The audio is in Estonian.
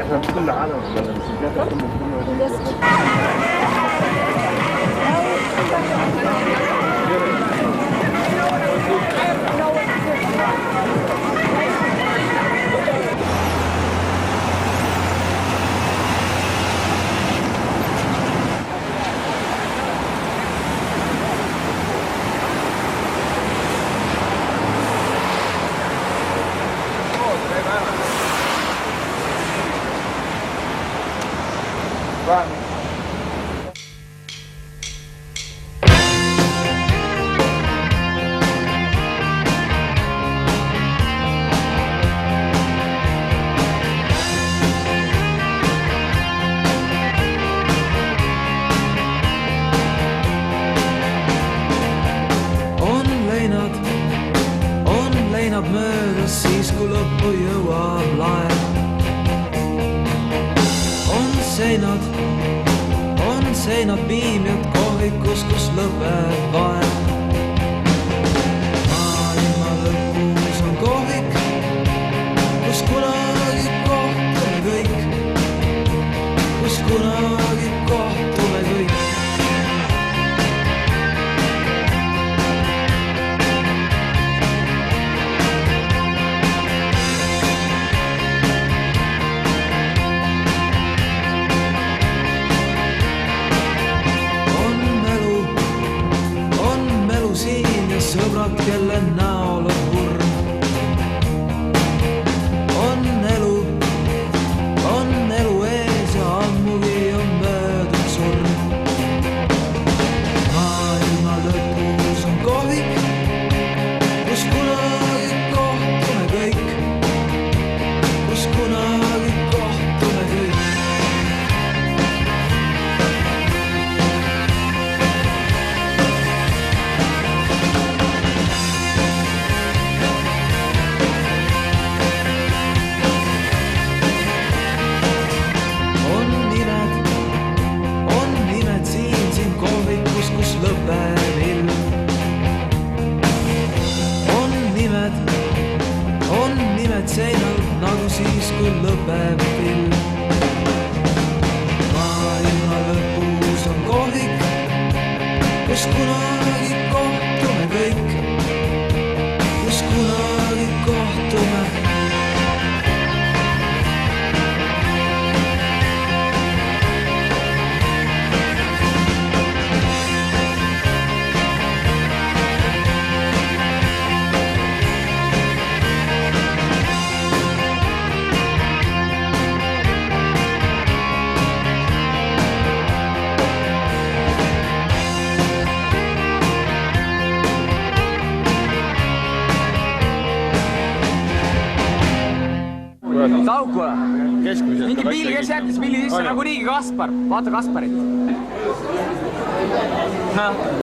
احنا في كل عالم ولا مش leinad möödas siis, kui lõppu jõuab laev. On seinad piimjad kohvikus, kus lõpeb vaev. Maailma lõpus on kohvik, kus kunagi kohtume kõik, kus kunagi kohtume kõik. Sõbrad, kelle näol on hurm. On elu ees ja ammugi on möödunud surm. Maailma lõpus on kohvik, kus kunagi kohtume kõik, kus kunagi kohtume kõik. Seinal nagu siis, kui lõpeb film. Maailma lõpus on kohvik, kus kunagi kohtume kõik, kus kunagi kohtume. Taukula. Mingi pilli, kes jättis pilli sisse nagu niigi Kaspar. Vaata Kasparit.